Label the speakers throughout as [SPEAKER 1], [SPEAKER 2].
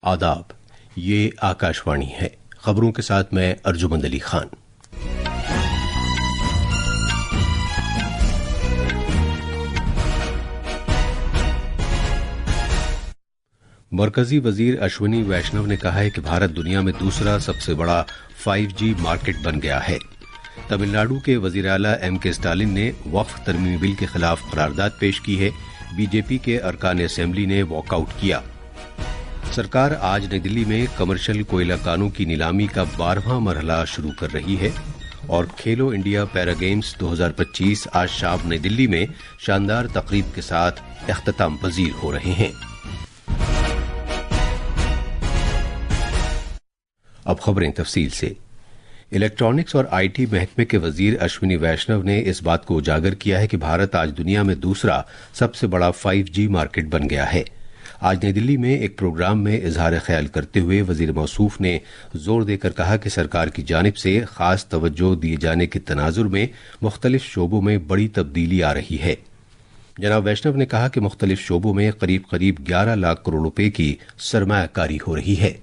[SPEAKER 1] आदाब, ये आकाशवाणी है। खबरों के साथ मैं अर्जुमंद अली खान। मरकजी वजीर अश्विनी वैष्णव ने कहा है कि भारत दुनिया में दूसरा सबसे बड़ा 5G मार्केट बन गया है। तमिलनाडु के वजीर आला M.K. स्टालिन ने वक्फ तरमीमी बिल के खिलाफ करारदाद पेश की है। बीजेपी के अरकान असेंबली ने वॉकआउट किया। सरकार आज नई दिल्ली में कमर्शियल कोयला कानों की नीलामी का 12वां मरहला शुरू कर रही है और खेलो इंडिया पैरा गेम्स 2025 आज शाम नई दिल्ली में शानदार तकरीब के साथ इख्तिताम पजीर हो रहे हैं। अब खबरें तफसील से। इलेक्ट्रॉनिक्स और आईटी महकमे के वजीर अश्विनी वैष्णव ने इस बात को उजागर किया है कि भारत आज दुनिया में दूसरा सबसे बड़ा 5G मार्केट बन गया है। आज नई दिल्ली में एक प्रोग्राम में इजहार ख्याल करते हुए वजीर मौसूफ ने जोर देकर कहा कि सरकार की जानिब से खास तवज्जो दिए जाने के तनाजुर में मुख्तलिफ शोबों में बड़ी तब्दीली आ रही है। जनाब वैष्णव ने कहा कि मुख्तलिफ शोबों में करीब करीब 11 लाख करोड़ रुपए की सरमायाकारी हो रही है।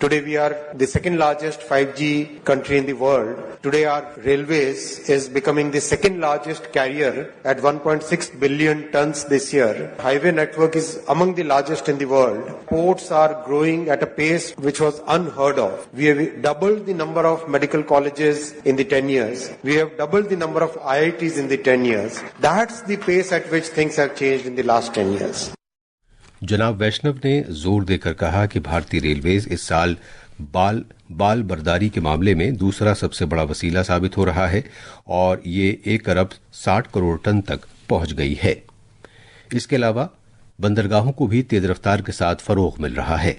[SPEAKER 2] Today we are the second largest 5G country in the world. Today our railways is becoming the second largest carrier at 1.6 billion tons this year. Highway network is among the largest in the world. Ports are growing at a pace which was unheard of. We have doubled the number of medical colleges in the 10 years. We have doubled the number of IITs in the 10 years. That's the pace at which things have changed in the last 10 years.
[SPEAKER 1] जनाब वैष्णव ने जोर देकर कहा कि भारतीय railways इस साल बाल बर्दारी के मामले में दूसरा सबसे बड़ा वसीला साबित हो रहा है और ये 1 अरब 60 करोड़ टन तक पहुंच गई है। इसके अलावा बंदरगाहों को भी तेज रफ्तार के साथ फरोग मिल रहा है।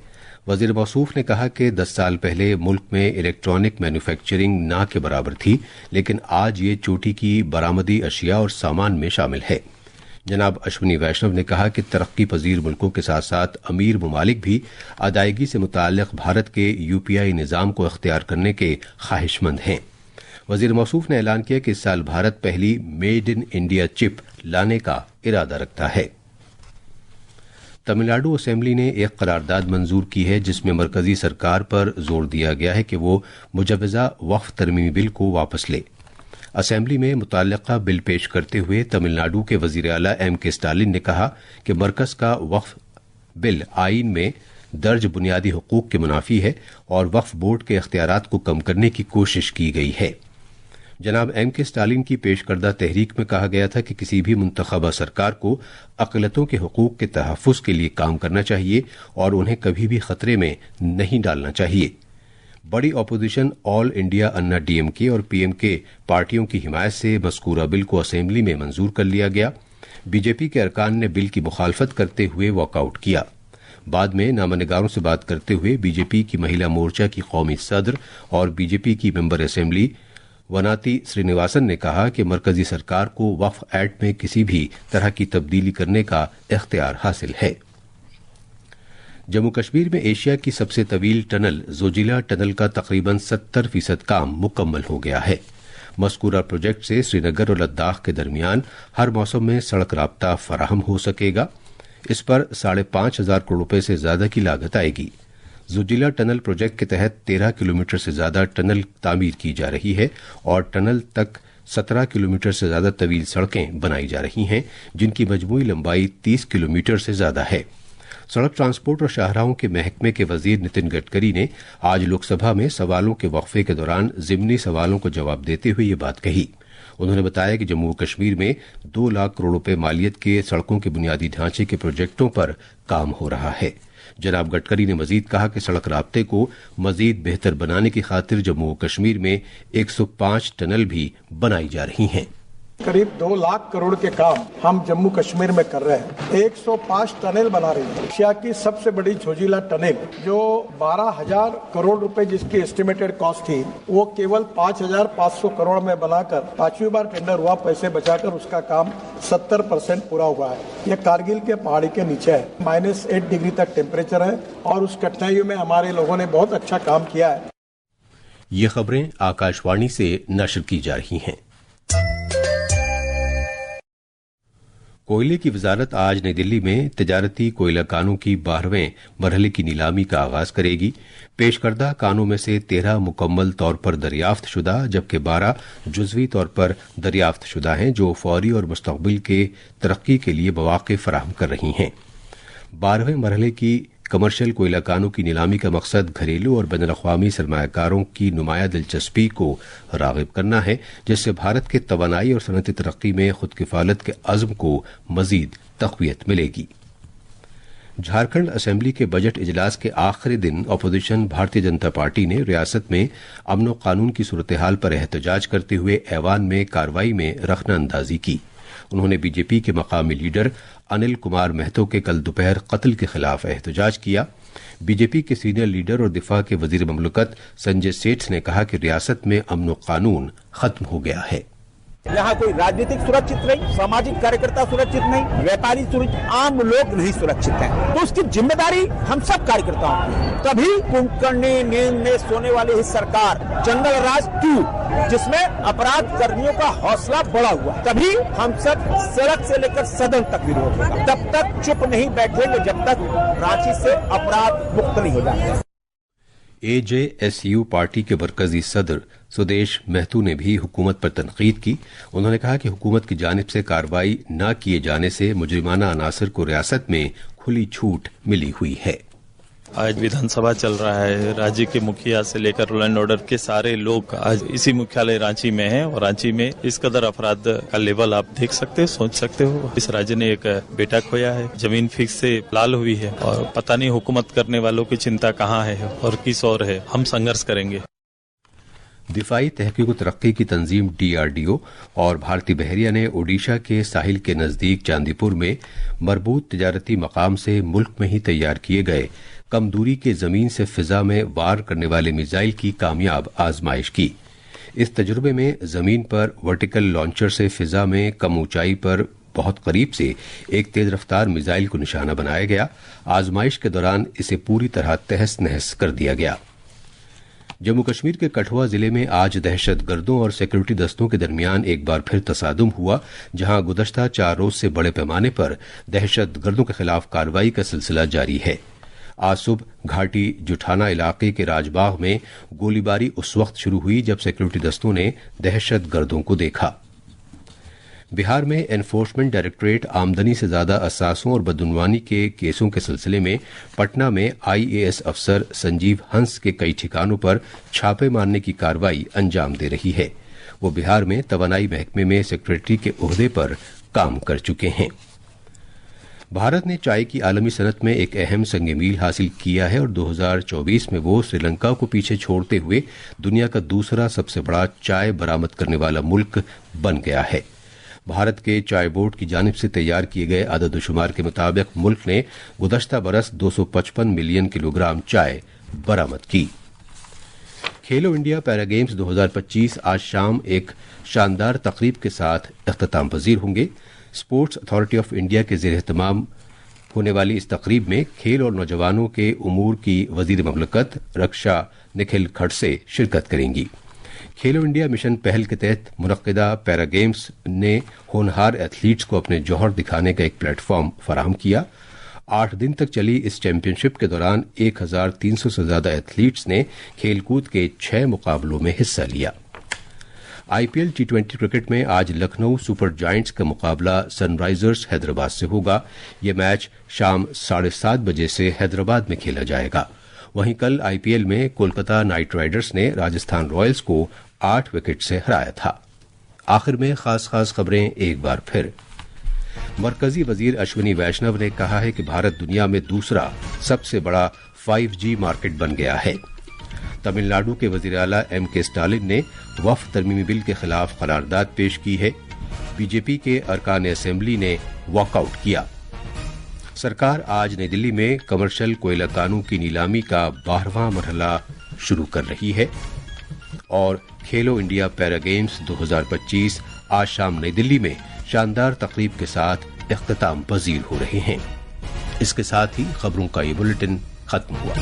[SPEAKER 1] वजीर मौसूफ ने कहा कि 10 साल पहले मुल्क में इलेक्ट्रॉनिक मैन्युफैक्चरिंग ना के बराबर थी, लेकिन आज ये चोटी की बरामदी अशिया और सामान में शामिल है। जनाब अश्विनी वैष्णव ने कहा कि तरक्की पजीर मुल्कों के साथ साथ अमीर ममालिक भी अदायगी से मुताल्लिक भारत के UPI निज़ाम को इख्तियार करने के ख्वाहिशमंद हैं। वजीर मौसूफ ने ऐलान किया कि इस साल भारत पहली मेड इन इंडिया चिप लाने का इरादा रखता है। तमिलनाडु असेंबली ने एक करारदाद मंजूर की है जिसमें मरकजी सरकार पर जोर दिया गया है कि वो मुजव्वज़ा वक्फ तरमीमी बिल को वापस ले। असेंबली में मुतल्लिका बिल पेश करते हुए तमिलनाडु के वजीर आला M.K. स्टालिन ने कहा कि मरकज का वक्फ बिल आईन में दर्ज बुनियादी हुकूक के मुनाफी है और वक्फ बोर्ड के इख्तियारात को कम करने की कोशिश की गई है। जनाब M.K. स्टालिन की पेश करदा तहरीक में कहा गया था कि किसी भी मुंतखबा सरकार को अक़लियतों के हुकूक के तहफ़्फ़ुज़ के लिए काम करना चाहिए और उन्हें कभी भी खतरे में नहीं डालना चाहिए। बड़ी अपोजिशन ऑल इंडिया अन्ना DMK और PMK पार्टियों की हिमायत से मज़कूरा बिल को असेंबली में मंजूर कर लिया गया। बीजेपी के अरकान ने बिल की मुखालफत करते हुए वॉकआउट किया। बाद में नामानिगारों से बात करते हुए बीजेपी की महिला मोर्चा की कौमी सदर और बीजेपी की मेंबर असेंबली वनाती श्रीनिवासन ने कहा कि मरकजी सरकार को वक्फ एक्ट में किसी भी तरह की तब्दीली करने का इख्तियार हासिल है। जम्मू कश्मीर में एशिया की सबसे तवील टनल जोजिला टनल का तकरीबन 70% काम मुकम्मल हो गया है। मज़कूरा प्रोजेक्ट से श्रीनगर और लद्दाख के दरमियान हर मौसम में सड़क राब्ता फराहम हो सकेगा। इस पर 5,500 करोड़ रुपए से ज्यादा की लागत आएगी। जोजिला टनल प्रोजेक्ट के तहत 13 किलोमीटर से ज्यादा टनल तामीर की जा रही है और टनल तक 17 किलोमीटर से ज्यादा तवील सड़कें बनाई जा रही हैं, जिनकी मजमूई लंबाई 30 किलोमीटर से ज्यादा है। सड़क ट्रांसपोर्ट और शाहराहों के महकमे के वजीर नितिन गडकरी ने आज लोकसभा में सवालों के वक्फे के दौरान जिमनी सवालों को जवाब देते हुए ये बात कही। उन्होंने बताया कि जम्मू कश्मीर में 2 लाख करोड़ रुपए मालियत के सड़कों के बुनियादी ढांचे के प्रोजेक्टों पर काम हो रहा है। जनाब गडकरी ने मजीद कहा कि सड़क राब्ते को मजीद बेहतर बनाने की खातिर जम्मू कश्मीर में 105 टनल भी बनाई जा रही हैं।
[SPEAKER 3] करीब 2 लाख करोड़ के काम हम जम्मू कश्मीर में कर रहे हैं। 105 टनल बना रही है। एशिया की सबसे बड़ी जोजिला टनल जो 12,000 करोड़ रुपए जिसकी एस्टिमेटेड कॉस्ट थी, वो केवल 5,500 करोड़ में बनाकर 5वीं बार टेंडर हुआ, पैसे बचाकर उसका काम 70% पूरा हुआ है। ये कारगिल के पहाड़ी के नीचे है, -8 डिग्री तक टेम्परेचर है और उस कठिनाइयों में हमारे लोगों ने बहुत अच्छा काम किया है।
[SPEAKER 1] ये खबरें आकाशवाणी से नशर की जा रही हैं। कोयले की वजारत आज नई दिल्ली में तिजारती कोयला कानों की 12वें मरहले की नीलामी का आगाज करेगी। पेशकर्दा कानों में से 13 मुकम्मल तौर पर दरियाफ्त शुदा जबकि 12 जुज़वी तौर पर दरियाफ्त शुदा हैं जो फौरी और मुस्तक़बिल के तरक्की के लिए मौक़े फराहम कर रही हैं। 12वें मरहले की कमर्शियल कोयला कानों की नीलामी का मकसद घरेलू और बैनुल-अक़वामी सरमायाकारों की नुमायां दिलचस्पी को राग़िब करना है, जिससे भारत के तवानाई और सनअती तरक्की में खुद किफ़ालत के अज़्म को मज़ीद तक़वियत मिलेगी। झारखंड असेंबली के बजट इजलास के आखिरी दिन अपोजिशन भारतीय जनता पार्टी ने रियासत में अमन व कानून की सूरत हाल पर एहतजाज करते हुए ऐवान में कार्रवाई में रखना अंदाजी की। उन्होंने बीजेपी के मकामी लीडर अनिल कुमार महतो के कल दोपहर कत्ल के खिलाफ एहतजाज किया। बीजेपी के सीनियर लीडर और दिफा के वजीर ममलकत संजय सेठ ने कहा कि रियासत में अमन व कानून खत्म हो गया है।
[SPEAKER 4] यहाँ कोई राजनीतिक सुरक्षित नहीं, सामाजिक कार्यकर्ता सुरक्षित नहीं, व्यापारी सुरक्षित, आम लोग नहीं सुरक्षित हैं। तो उसकी जिम्मेदारी हम सब कार्यकर्ताओं की है। तभी कुंभकर्णी नींद में सोने वाली इस सरकार जंगल राज 2 जिसमें अपराध कर्मियों का हौसला बढ़ा हुआ, तभी हम सब सड़क से लेकर सदन तक विरोध होगा। तब तक चुप नहीं बैठेंगे जब तक रांची से अपराध मुक्त नहीं हो जाते।
[SPEAKER 1] एजेएसयू पार्टी के मरकजी सदर सुदेश महतू ने भी हुकूमत पर तनकीद की। उन्होंने कहा कि हुकूमत की जानिब से कार्रवाई न किए जाने से मुजरिमाना अनासर को रियासत में खुली छूट मिली हुई है।
[SPEAKER 5] आज विधानसभा चल रहा है। राज्य के मुखिया से लेकर लॉ एंड ऑर्डर के सारे लोग आज इसी मुख्यालय रांची में हैं और रांची में इस कदर अपराध का लेवल आप देख सकते हो, सोच सकते हो। इस राज्य ने एक बेटा खोया है, जमीन फिक्स से लाल हुई है और पता नहीं हुकूमत करने वालों की चिंता कहाँ है और किस ओर है। हम संघर्ष करेंगे।
[SPEAKER 1] दिफाई तहकीक तरक्की की तंजीम DRDO और भारतीय बहरिया ने ओडिशा के साहिल के नजदीक चांदीपुर में मरबूत तिजारती मकाम से मुल्क में ही तैयार किए गए कम दूरी के जमीन से फिजा में वार करने वाले मिसाइल की कामयाब आजमाइश की। इस तजुर्बे में जमीन पर वर्टिकल लॉन्चर से फिजा में कम ऊंचाई पर बहुत करीब से एक तेज रफ्तार मिसाइल को निशाना बनाया गया। आजमाइश के दौरान इसे पूरी तरह तहस नहस कर दिया गया। जम्मू कश्मीर के कठुआ जिले में आज दहशतगर्दों और सिक्योरिटी दस्तों के दरमियान एक बार फिर तसादुम हुआ, जहां गुज़श्ता 4 रोज से बड़े पैमाने पर दहशतगर्दों के खिलाफ कार्रवाई का सिलसिला जारी है। आज सुबह घाटी जुठाना इलाके के राजबाग में गोलीबारी उस वक्त शुरू हुई जब सिक्योरिटी दस्तों ने दहशतगर्दों को देखा। बिहार में एनफोर्समेंट डायरेक्टरेट आमदनी से ज्यादा असासों और बदउनवानी के केसों के सिलसिले में पटना में IAS अफसर संजीव हंस के कई ठिकानों पर छापे मारने की कार्रवाई अंजाम दे रही है। वो बिहार में तवानाई महकमे में सेक्रेटरी के ओहदे पर काम कर चुके हैं। भारत ने चाय की आलमी सनत में एक अहम संग मील हासिल किया है और 2024 में वो श्रीलंका को पीछे छोड़ते हुए दुनिया का दूसरा सबसे बड़ा चाय बरामद करने वाला मुल्क बन गया है। भारत के चाय बोर्ड की जानिब से तैयार किए गए आददोशुमार के मुताबिक मुल्क ने गुज़श्ता बरस 255 मिलियन किलोग्राम चाय बरामद की। खेलो इंडिया पैरा गेम्स 2025 आज शाम एक शानदार तकरीब के साथ इख्तिताम पजीर होंगे। स्पोर्ट्स अथॉरिटी ऑफ इंडिया के ज़ेर एहतमाम होने वाली इस तकरीब में खेल और नौजवानों के उमूर की वजीर ममलकत रक्षा निखिल खड़से शिरकत करेंगी। खेलो इंडिया मिशन पहल के तहत मुनक्किदा पैरा गेम्स ने होनहार एथलीट्स को अपने जौहर दिखाने का एक प्लेटफॉर्म फराहम किया। 8 दिन तक चली इस चैंपियनशिप के दौरान 1300 से ज्यादा एथलीट्स ने खेलकूद के 6 मुकाबलों में हिस्सा लिया। IPL T20 क्रिकेट में आज लखनऊ सुपर जायंट्स का मुकाबला सनराइजर्स हैदराबाद से होगा। यह मैच शाम 7:30 बजे से हैदराबाद में खेला जाएगा। वहीं कल IPL में कोलकाता नाइट राइडर्स ने राजस्थान रॉयल्स को 8 विकेट से हराया था। आखिर में खास खबरें एक बार फिर। मरकजी वजीर अश्विनी वैष्णव ने कहा है कि भारत दुनिया में दूसरा सबसे बड़ा 5G मार्केट बन गया है। तमिलनाडु के वजीर आला M.K. स्टालिन ने वक्फ तरमीमी बिल के खिलाफ करारदाद पेश की है। बीजेपी के अरकान असेंबली ने वॉकआउट किया। सरकार आज नई दिल्ली में कमर्शियल कोयला कानून की नीलामी का 12वां मरहला शुरू कर रही है। और खेलो इंडिया पैरा गेम्स 2025 आज शाम नई दिल्ली में शानदार तकरीब के साथ इख्तिताम पजीर हो रहे हैं। इसके साथ ही खबरों का ये बुलेटिन खत्म हुआ।